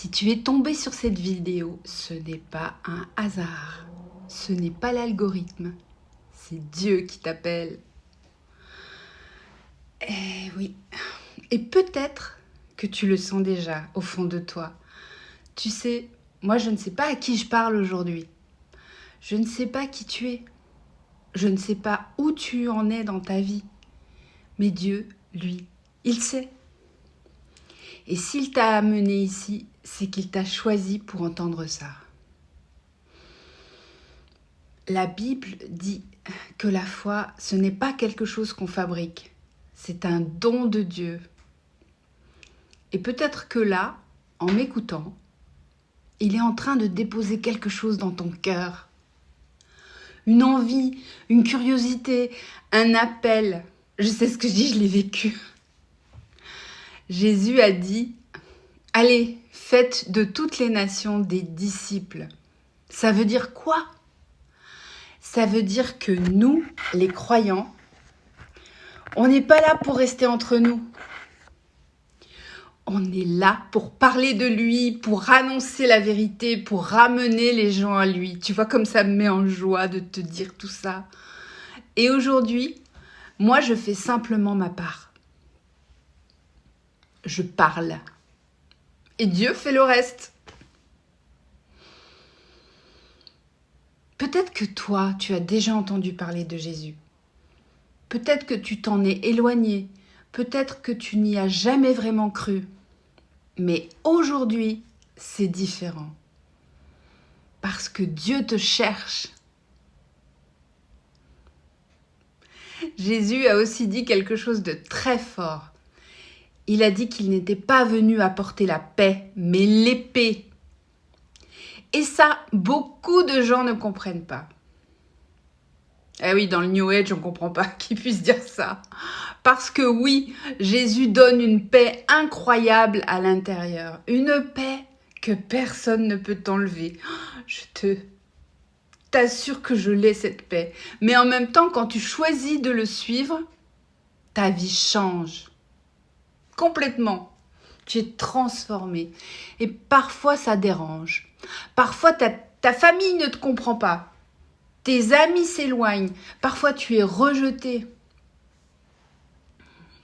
Si tu es tombé sur cette vidéo, ce n'est pas un hasard. Ce n'est pas l'algorithme. C'est Dieu qui t'appelle. Eh oui. Et peut-être que tu le sens déjà au fond de toi. Tu sais, moi je ne sais pas à qui je parle aujourd'hui. Je ne sais pas qui tu es. Je ne sais pas où tu en es dans ta vie. Mais Dieu, lui, il sait. Et s'il t'a amené ici, c'est qu'il t'a choisi pour entendre ça. La Bible dit que la foi, ce n'est pas quelque chose qu'on fabrique. C'est un don de Dieu. Et peut-être que là, en m'écoutant, il est en train de déposer quelque chose dans ton cœur. Une envie, une curiosité, un appel. Je sais ce que je dis, je l'ai vécu. Jésus a dit, allez, faites de toutes les nations des disciples. Ça veut dire quoi ? Ça veut dire que nous, les croyants, on n'est pas là pour rester entre nous. On est là pour parler de lui, pour annoncer la vérité, pour ramener les gens à lui. Tu vois comme ça me met en joie de te dire tout ça. Et aujourd'hui, moi je fais simplement ma part. Je parle. Et Dieu fait le reste. Peut-être que toi, tu as déjà entendu parler de Jésus. Peut-être que tu t'en es éloigné. Peut-être que tu n'y as jamais vraiment cru. Mais aujourd'hui, c'est différent. Parce que Dieu te cherche. Jésus a aussi dit quelque chose de très fort. Il a dit qu'il n'était pas venu apporter la paix, mais l'épée. Et ça, beaucoup de gens ne comprennent pas. Eh oui, dans le New Age, on ne comprend pas qu'ils puissent dire ça. Parce que oui, Jésus donne une paix incroyable à l'intérieur. Une paix que personne ne peut t'enlever. Je t'assure que je l'ai, cette paix. Mais en même temps, quand tu choisis de le suivre, ta vie change. Complètement. Tu es transformé. Et parfois, ça dérange. Parfois, ta famille ne te comprend pas. Tes amis s'éloignent. Parfois, tu es rejeté.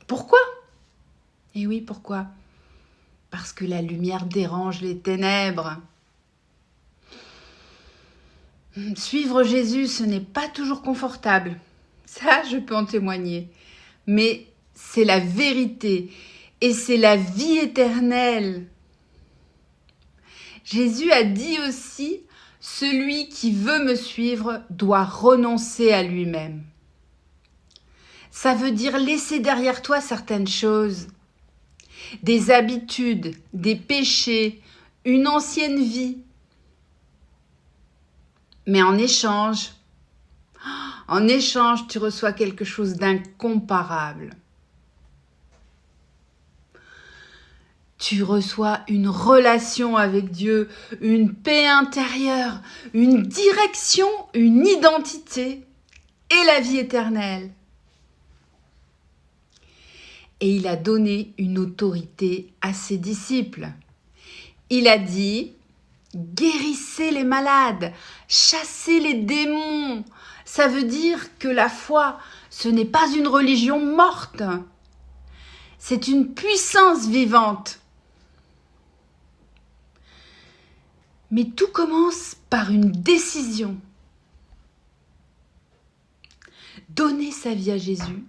Pourquoi ? Eh oui, pourquoi ? Parce que la lumière dérange les ténèbres. Suivre Jésus, ce n'est pas toujours confortable. Ça, je peux en témoigner. Mais c'est la vérité et c'est la vie éternelle. Jésus a dit aussi, celui qui veut me suivre doit renoncer à lui-même. Ça veut dire laisser derrière toi certaines choses, des habitudes, des péchés, une ancienne vie. Mais en échange, tu reçois quelque chose d'incomparable. Tu reçois une relation avec Dieu, une paix intérieure, une direction, une identité et la vie éternelle. Et il a donné une autorité à ses disciples. Il a dit, guérissez les malades, chassez les démons. Ça veut dire que la foi, ce n'est pas une religion morte. C'est une puissance vivante. Mais tout commence par une décision. Donner sa vie à Jésus.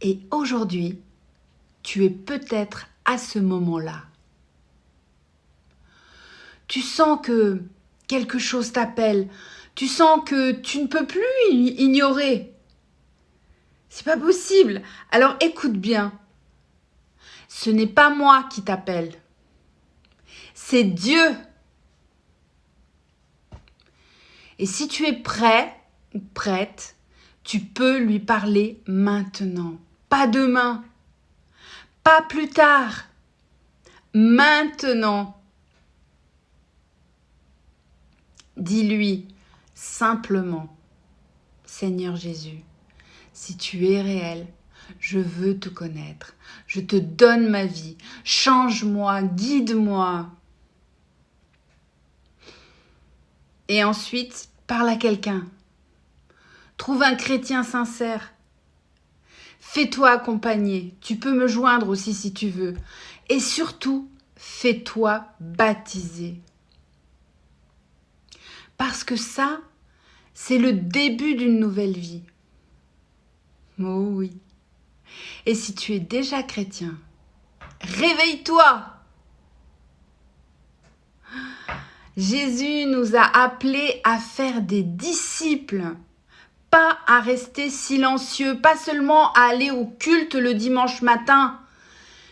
Et aujourd'hui, tu es peut-être à ce moment-là. Tu sens que quelque chose t'appelle. Tu sens que tu ne peux plus ignorer. C'est pas possible. Alors écoute bien. Ce n'est pas moi qui t'appelle. C'est Dieu. Et si tu es prêt ou prête, tu peux lui parler maintenant. Pas demain. Pas plus tard. Maintenant. Dis-lui simplement, Seigneur Jésus, si tu es réel, Je veux te connaître. Je te donne ma vie. Change-moi, guide-moi. Et ensuite, parle à quelqu'un. Trouve un chrétien sincère. Fais-toi accompagner. Tu peux me joindre aussi si tu veux. Et surtout, fais-toi baptiser. Parce que ça, c'est le début d'une nouvelle vie. Oh oui. Et si tu es déjà chrétien, réveille-toi! Jésus nous a appelés à faire des disciples, pas à rester silencieux, pas seulement à aller au culte le dimanche matin.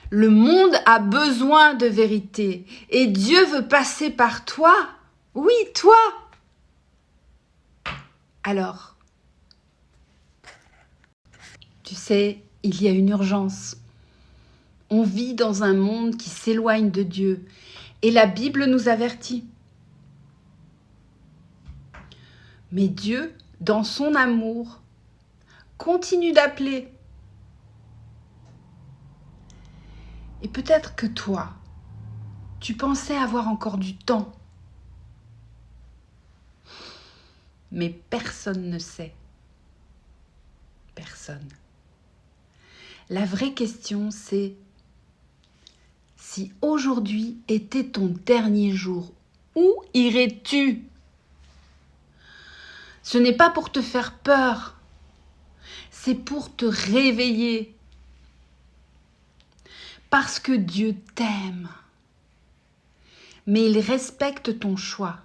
Le monde a besoin de vérité et Dieu veut passer par toi. Oui, toi. Alors, tu sais, il y a une urgence. On vit dans un monde qui s'éloigne de Dieu et la Bible nous avertit. Mais Dieu, dans son amour, continue d'appeler. Et peut-être que toi, tu pensais avoir encore du temps. Mais personne ne sait. Personne. La vraie question, c'est si aujourd'hui était ton dernier jour, où irais-tu ? Ce n'est pas pour te faire peur, c'est pour te réveiller. Parce que Dieu t'aime. Mais il respecte ton choix.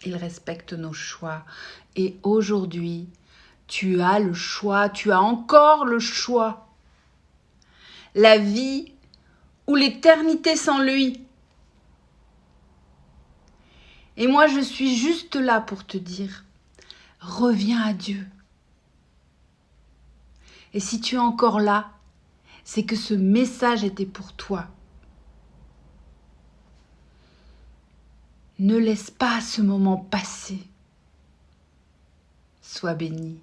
Il respecte nos choix. Et aujourd'hui, tu as le choix, tu as encore le choix. La vie ou l'éternité sans lui. Et moi, je suis juste là pour te dire, reviens à Dieu. Et si tu es encore là, c'est que ce message était pour toi. Ne laisse pas ce moment passer. Sois béni.